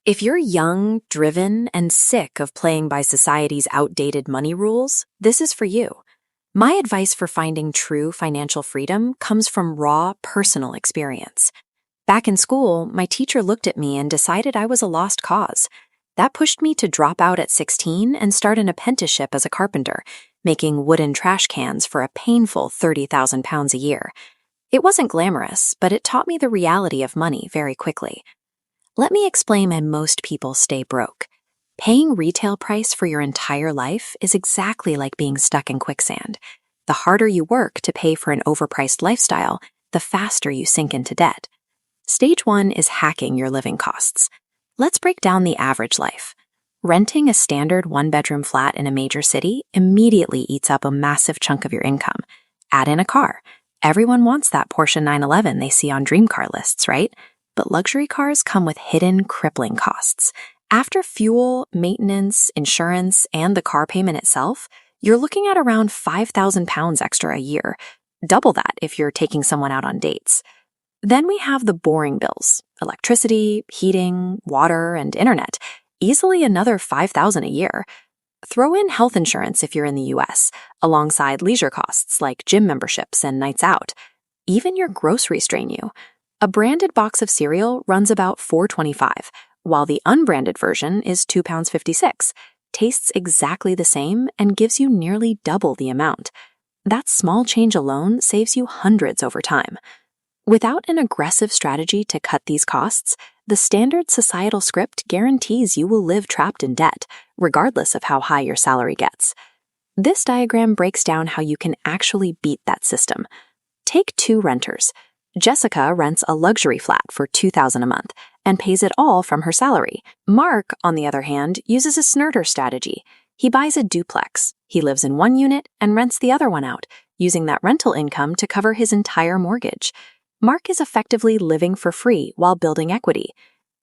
If you're young, driven, and sick of playing by society's outdated money rules, this is for you. My advice for finding true financial freedom comes from raw, personal experience. Back in school, my teacher looked at me and decided I was a lost cause. That pushed me to drop out at 16 and start an apprenticeship as a carpenter, making wooden trash cans for a painful 30,000 pounds a year. It wasn't glamorous, but it taught me the reality of money very quickly. Let me explain why most people stay broke. Paying retail price for your entire life is exactly like being stuck in quicksand. The harder you work to pay for an overpriced lifestyle, the faster you sink into debt. Stage 1 is hacking your living costs. Let's break down the average life. Renting a standard one-bedroom flat in a major city immediately eats up a massive chunk of your income. Add in a car. Everyone wants that Porsche 911 they see on dream car lists, right? But luxury cars come with hidden, crippling costs. After fuel, maintenance, insurance, and the car payment itself, you're looking at around 5,000 pounds extra a year. Double that if you're taking someone out on dates. Then we have the boring bills: electricity, heating, water, and internet. Easily another 5,000 a year. Throw in health insurance if you're in the US, alongside leisure costs like gym memberships and nights out. Even your groceries drain you. A branded box of cereal runs about $4.25, while the unbranded version is £2.56, tastes exactly the same, and gives you nearly double the amount. That small change alone saves you hundreds over time. Without an aggressive strategy to cut these costs, the standard societal script guarantees you will live trapped in debt, regardless of how high your salary gets. This diagram breaks down how you can actually beat that system. Take two renters. Jessica rents a luxury flat for $2,000 a month and pays it all from her salary. Mark, on the other hand, uses a snurter strategy. He buys a duplex. He lives in one unit and rents the other one out, using that rental income to cover his entire mortgage. Mark is effectively living for free while building equity.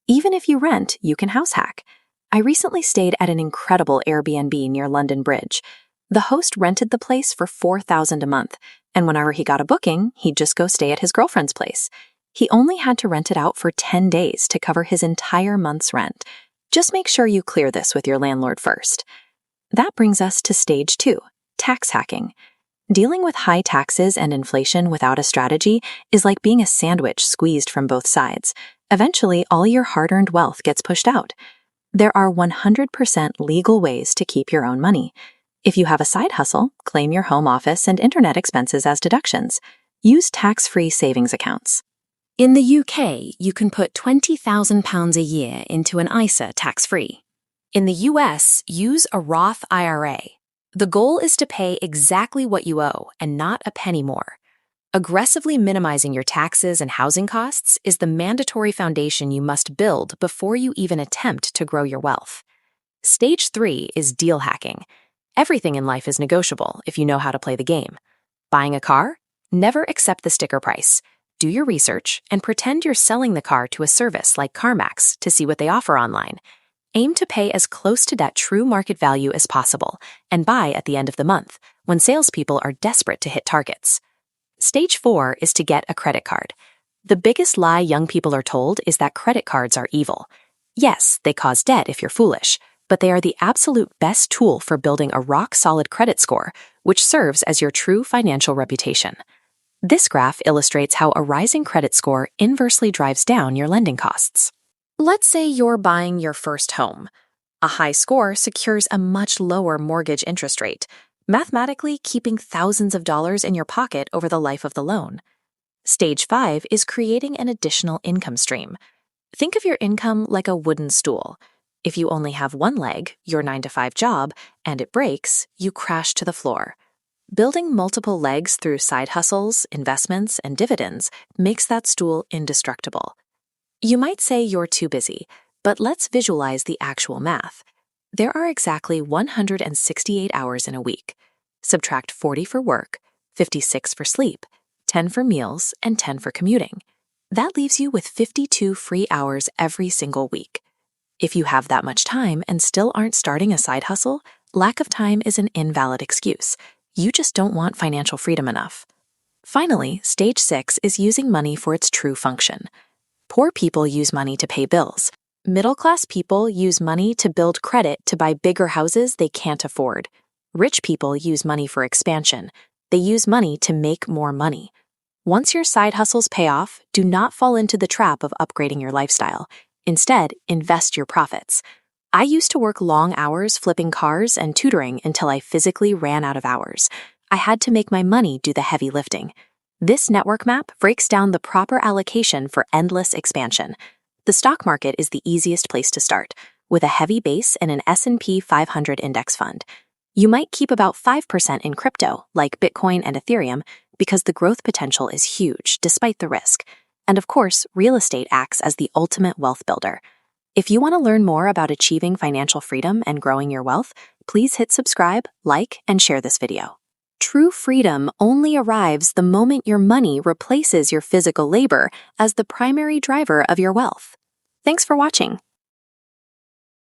Even if you rent, you can house hack. I recently stayed at an incredible Airbnb near London Bridge. The host rented the place for $4,000 a month, and whenever he got a booking, he'd just go stay at his girlfriend's place. He only had to rent it out for 10 days to cover his entire month's rent. Just make sure you clear this with your landlord first. That brings us to stage 2, tax hacking. Dealing with high taxes and inflation without a strategy is like being a sandwich squeezed from both sides. Eventually, all your hard-earned wealth gets pushed out. There are 100% legal ways to keep your own money. If you have a side hustle, claim your home office and internet expenses as deductions. Use tax-free savings accounts. In the UK, you can put £20,000 a year into an ISA tax-free. In the US, use a Roth IRA. The goal is to pay exactly what you owe and not a penny more. Aggressively minimizing your taxes and housing costs is the mandatory foundation you must build before you even attempt to grow your wealth. Stage 3 is deal hacking. Everything in life is negotiable if you know how to play the game. Buying a car? Never accept the sticker price. Do your research and pretend you're selling the car to a service like CarMax to see what they offer online. Aim to pay as close to that true market value as possible and buy at the end of the month when salespeople are desperate to hit targets. Stage 4 is to get a credit card. The biggest lie young people are told is that credit cards are evil. Yes, they cause debt if you're foolish, but they are the absolute best tool for building a rock-solid credit score, which serves as your true financial reputation. This graph illustrates how a rising credit score inversely drives down your lending costs. Let's say you're buying your first home. A high score secures a much lower mortgage interest rate, mathematically keeping thousands of dollars in your pocket over the life of the loan. Stage 5 is creating an additional income stream. Think of your income like a wooden stool. If you only have one leg, your 9-to-5 job, and it breaks, you crash to the floor. Building multiple legs through side hustles, investments, and dividends makes that stool indestructible. You might say you're too busy, but let's visualize the actual math. There are exactly 168 hours in a week. Subtract 40 for work, 56 for sleep, 10 for meals, and 10 for commuting. That leaves you with 52 free hours every single week. If you have that much time and still aren't starting a side hustle, lack of time is an invalid excuse. You just don't want financial freedom enough. Finally, stage 6 is using money for its true function. Poor people use money to pay bills. Middle-class people use money to build credit to buy bigger houses they can't afford. Rich people use money for expansion. They use money to make more money. Once your side hustles pay off, do not fall into the trap of upgrading your lifestyle. Instead, invest your profits. I used to work long hours flipping cars and tutoring until I physically ran out of hours. I had to make my money do the heavy lifting. This network map breaks down the proper allocation for endless expansion. The stock market is the easiest place to start, with a heavy base and an S&P 500 index fund. You might keep about 5% in crypto, like Bitcoin and Ethereum, because the growth potential is huge despite the risk. And of course, real estate acts as the ultimate wealth builder. If you want to learn more about achieving financial freedom and growing your wealth, please hit subscribe, like, and share this video. True freedom only arrives the moment your money replaces your physical labor as the primary driver of your wealth. Thanks for watching.